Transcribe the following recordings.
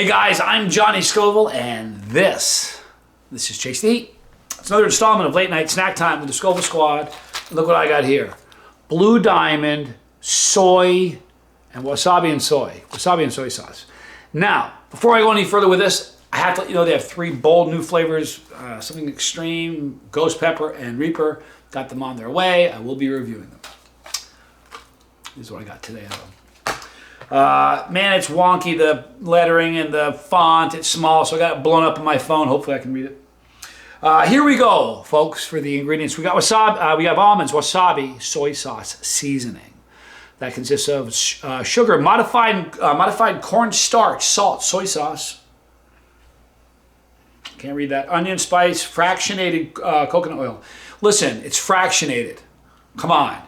Hey guys, I'm Johnny Scoville, and this is Chase the Heat. It's another installment of Late Night Snack Time with the Scoville Squad. Look what I got here. Blue Diamond, soy, and wasabi and soy. Wasabi and soy sauce. Now, before I go any further with this, I have to let you know they have 3 bold new flavors. Something extreme, ghost pepper, and reaper. Got them on their way. I will be reviewing them. This is what I got today. Man, it's wonky, the lettering and the font. It's small, so I got it blown up on my phone. Hopefully I can read it. Here we go, folks, for the ingredients. We got wasabi. We have almonds, wasabi, soy sauce, seasoning. That consists of sugar, modified cornstarch, salt, soy sauce. Can't read that. Onion spice, fractionated coconut oil. Listen, it's fractionated. Come on.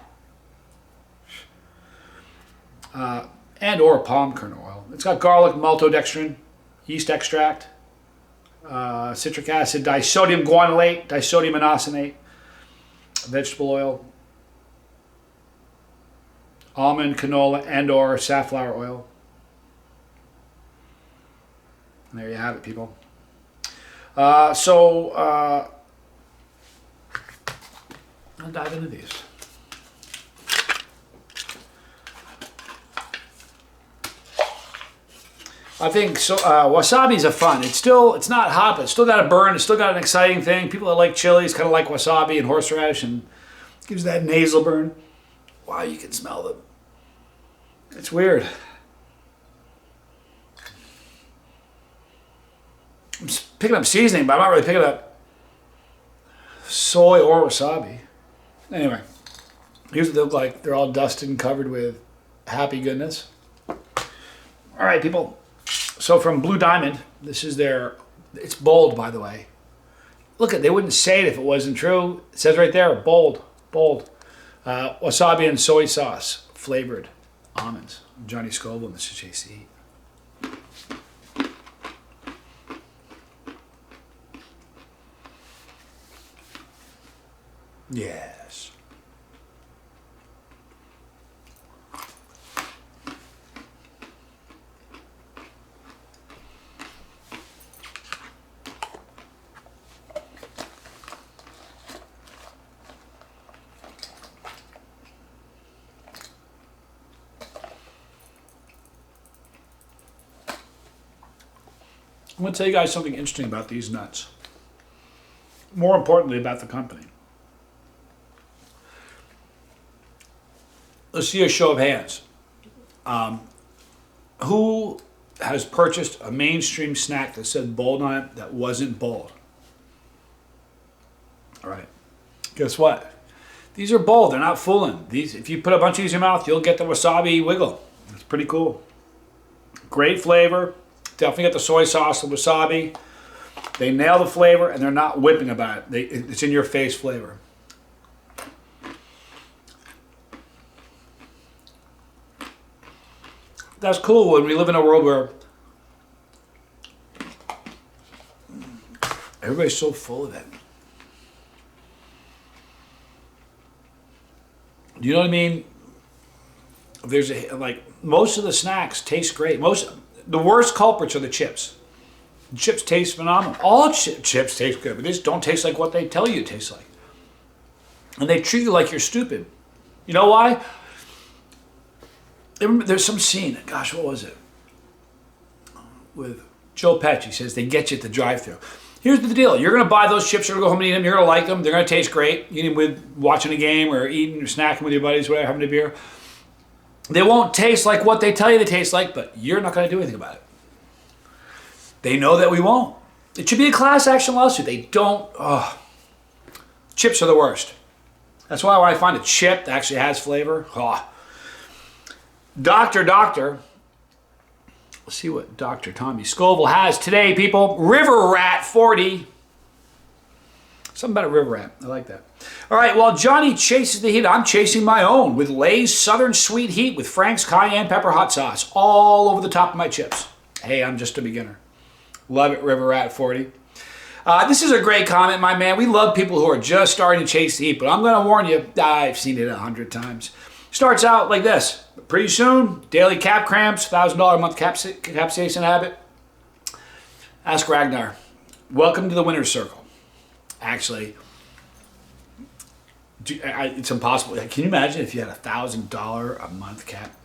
And or palm kernel oil. It's got garlic, maltodextrin, yeast extract, citric acid, disodium guanylate, disodium inosonate, vegetable oil, almond, canola, and or safflower oil. And there you have it, people. I'll dive into these. I think so. Wasabi's a fun. It's not hot, but it's still got a burn. It's still got an exciting thing. People that like chilies kind of like wasabi and horseradish, and it gives that nasal burn. Wow, you can smell them. It's weird. I'm picking up seasoning, but I'm not really picking up soy or wasabi. Anyway, here's what they look like. They're all dusted and covered with happy goodness. All right, people. So from Blue Diamond, this is it's bold, by the way. Look, they wouldn't say it if it wasn't true. It says right there, bold. Wasabi and soy sauce, flavored almonds. I'm Johnny Scoville, and this is Chase the Heat. Yes. I'm going to tell you guys something interesting about these nuts. More importantly, about the company. Let's see a show of hands. Who has purchased a mainstream snack that said bold on it that wasn't bold? All right. Guess what? These are bold. They're not fooling. If you put a bunch of these in your mouth, you'll get the wasabi wiggle. It's pretty cool. Great flavor. Definitely got the soy sauce, the wasabi. They nail the flavor, and they're not whipping about it. It's in your face flavor. That's cool when we live in a world where everybody's so full of it. Do you know what I mean? Most of the snacks taste great. The worst culprits are the chips. The chips taste phenomenal. All chips taste good, but they just don't taste like what they tell you it tastes like. And they treat you like you're stupid. You know why? There's some scene, gosh, what was it? With Joe Pesci says they get you at the drive-thru. Here's the deal. You're going to buy those chips, you're going to go home and eat them, you're going to like them, they're going to taste great. Eating with watching a game or eating or snacking with your buddies, whatever, having a beer. They won't taste like what they tell you they taste like, but you're not going to do anything about it. They know that we won't. It should be a class action lawsuit. They don't. Chips are the worst. That's why when I find a chip that actually has flavor, Doctor, let's see what Dr. Tommy Scoville has today, people. River Rat 40. Something about a river rat. I like that. All right, while Johnny chases the heat, I'm chasing my own with Lay's Southern Sweet Heat with Frank's Cayenne Pepper Hot Sauce all over the top of my chips. Hey, I'm just a beginner. Love it, River Rat 40. This is a great comment, my man. We love people who are just starting to chase the heat, but I'm going to warn you, I've seen it 100 times. Starts out like this. Pretty soon, daily cap cramps, $1,000 a month capsaicin habit. Ask Ragnar. Welcome to the winner's circle. Actually, it's impossible. Can you imagine if you had $1,000 a month cap?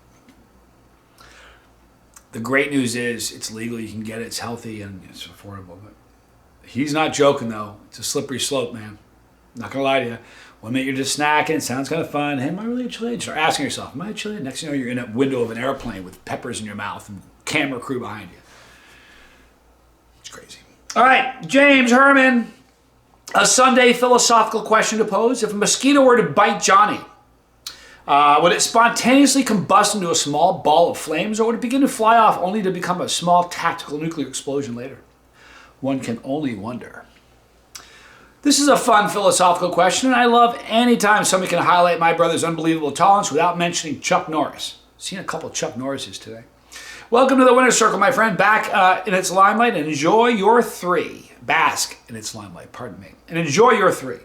The great news is it's legal. You can get it. It's healthy and it's affordable. But he's not joking, though. It's a slippery slope, man. I'm not going to lie to you. One minute you're just snacking. It sounds kind of fun. Hey, am I really a Chilean? Start asking yourself, am I a Chilean? Next thing you know, you're in a window of an airplane with peppers in your mouth and camera crew behind you. It's crazy. All right, James Herman. A Sunday philosophical question to pose. If a mosquito were to bite Johnny, would it spontaneously combust into a small ball of flames, or would it begin to fly off only to become a small tactical nuclear explosion later? One can only wonder. This is a fun philosophical question, and I love any time somebody can highlight my brother's unbelievable tolerance without mentioning Chuck Norris. Seen a couple of Chuck Norrises today. Welcome to the winner's circle, my friend. Back in its limelight, and enjoy your three. Bask in its limelight, pardon me. And enjoy your three.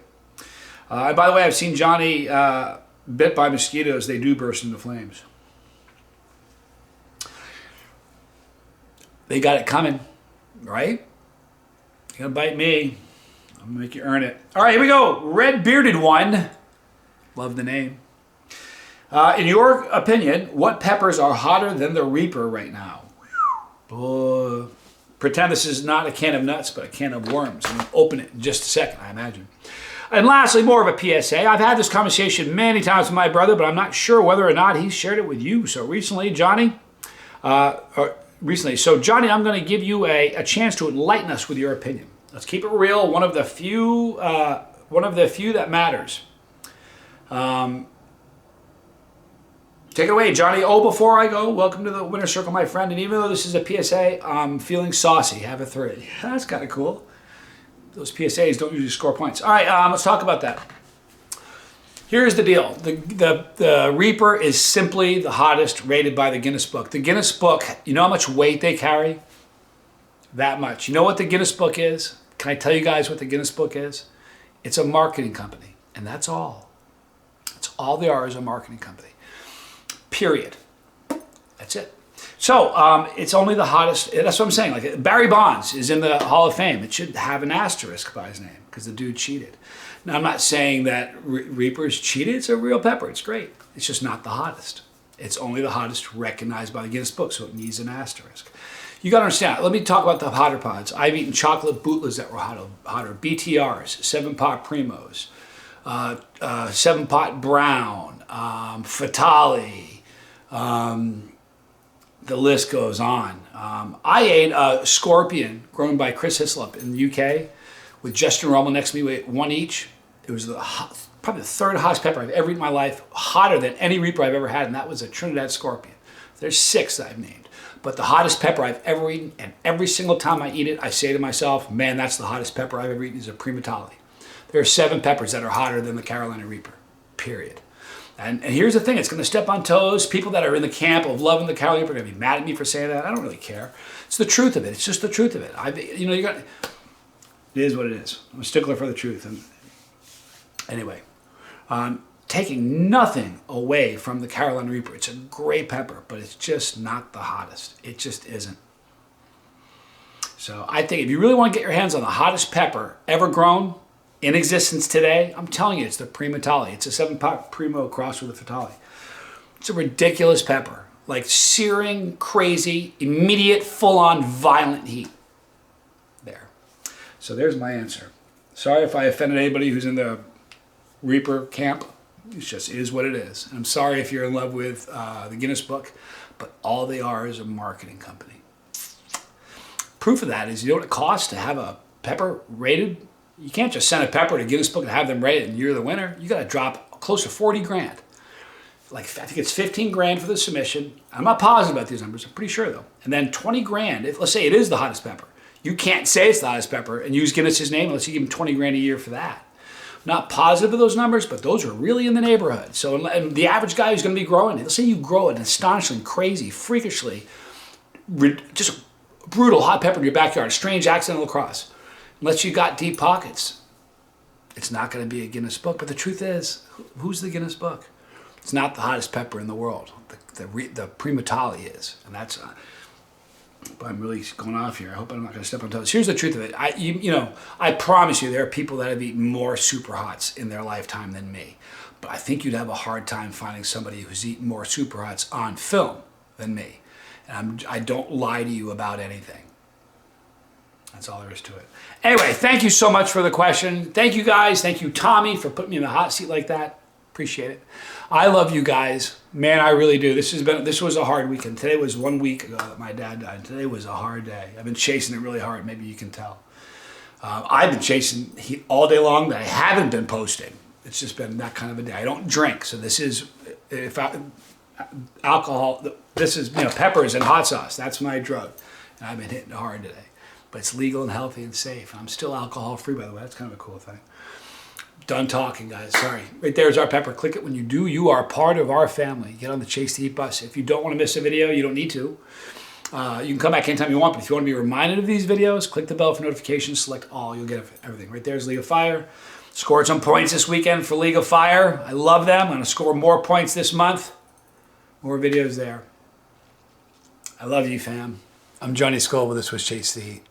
And by the way, I've seen Johnny bit by mosquitoes. They do burst into flames. They got it coming, right? You're going to bite me. I'm going to make you earn it. All right, here we go. Red Bearded One. Love the name. In your opinion, what peppers are hotter than the Reaper right now? Pretend this is not a can of nuts, but a can of worms. I'm going to open it in just a second, I imagine. And lastly, more of a PSA. I've had this conversation many times with my brother, but I'm not sure whether or not he's shared it with you. So recently, Johnny, I'm going to give you a chance to enlighten us with your opinion. Let's keep it real. One of the few that matters. Take it away, Johnny. Oh, before I go, welcome to the winner's circle, my friend. And even though this is a PSA, I'm feeling saucy. Have a 3. That's kind of cool. Those PSAs don't usually score points. All right, let's talk about that. Here's the deal. The Reaper is simply the hottest rated by the Guinness Book. The Guinness Book, you know how much weight they carry? That much. You know what the Guinness Book is? Can I tell you guys what the Guinness Book is? It's a marketing company, and that's all. That's all they are, is a marketing company. Period. That's it. So it's only the hottest. That's what I'm saying. Like Barry Bonds is in the Hall of Fame. It should have an asterisk by his name because the dude cheated. Now I'm not saying that Reaper's cheated. It's a real pepper. It's great. It's just not the hottest. It's only the hottest recognized by the Guinness Book, so it needs an asterisk. You got to understand. Let me talk about the hotter pods. I've eaten chocolate bootlets that were hotter. BTRs, 7-pot Primos, 7-pot Brown, Fatale. The list goes on. I ate a Scorpion grown by Chris Hislop in the UK with Justin Rummel next to me. We ate one each. It was probably the third hottest pepper I've ever eaten in my life, hotter than any Reaper I've ever had, and that was a Trinidad Scorpion. There's 6 that I've named. But the hottest pepper I've ever eaten, and every single time I eat it, I say to myself, man, that's the hottest pepper I've ever eaten, is a Primatale. There are 7 peppers that are hotter than the Carolina Reaper, period. And here's the thing, it's going to step on toes. People that are in the camp of loving the Carolina Reaper are going to be mad at me for saying that. I don't really care. It's the truth of it. It's just the truth of it. It is what it is. I'm a stickler for the truth. And anyway, taking nothing away from the Carolina Reaper. It's a great pepper, but it's just not the hottest. It just isn't. So I think if you really want to get your hands on the hottest pepper ever grown in existence today, I'm telling you, it's the Primatale. It's a 7-pot Primo crossed with a Fatale. It's a ridiculous pepper. Like searing, crazy, immediate, full-on, violent heat. There. So there's my answer. Sorry if I offended anybody who's in the Reaper camp. It just is what it is. And I'm sorry if you're in love with the Guinness Book, but all they are is a marketing company. Proof of that is, you know what it costs to have a pepper rated? You can't just send a pepper to Guinness Book and have them rated and you're the winner. You got to drop close to 40 grand. Like, I think it's 15 grand for the submission. I'm not positive about these numbers. I'm pretty sure though. And then 20 grand, if let's say it is the hottest pepper. You can't say it's the hottest pepper and use Guinness's name unless you give him 20 grand a year for that. Not positive of those numbers, but those are really in the neighborhood. So and the average guy who's going to be growing, let's say you grow an astonishingly, crazy, freakishly, just brutal hot pepper in your backyard, a strange accidental cross. Unless you got deep pockets, it's not going to be a Guinness Book. But the truth is, who's the Guinness Book? It's not the hottest pepper in the world. The Primatale is. And that's, But I'm really going off here. I hope I'm not going to step on toes. Here's the truth of it. I promise you there are people that have eaten more Super Hots in their lifetime than me. But I think you'd have a hard time finding somebody who's eaten more Super Hots on film than me. And I don't lie to you about anything. That's all there is to it. Anyway, thank you so much for the question. Thank you guys. Thank you, Tommy, for putting me in the hot seat like that. Appreciate it. I love you guys. Man, I really do. This was a hard weekend. Today was 1 week ago that my dad died. Today was a hard day. I've been chasing it really hard. Maybe you can tell. I've been chasing heat all day long that I haven't been posting. It's just been that kind of a day. I don't drink, so this is alcohol. This is peppers and hot sauce. That's my drug, and I've been hitting it hard today. But it's legal and healthy and safe. I'm still alcohol free, by the way. That's kind of a cool thing. Done talking, guys. Sorry. Right there's our pepper. Click it when you do. You are part of our family. Get on the Chase to Eat bus. If you don't want to miss a video, you don't need to. You can come back anytime you want, but if you want to be reminded of these videos, click the bell for notifications, select all. You'll get everything. Right there's League of Fire. Scored some points this weekend for League of Fire. I love them. I'm going to score more points this month. More videos there. I love you, fam. I'm Johnny Scoville. This was Chase to Eat.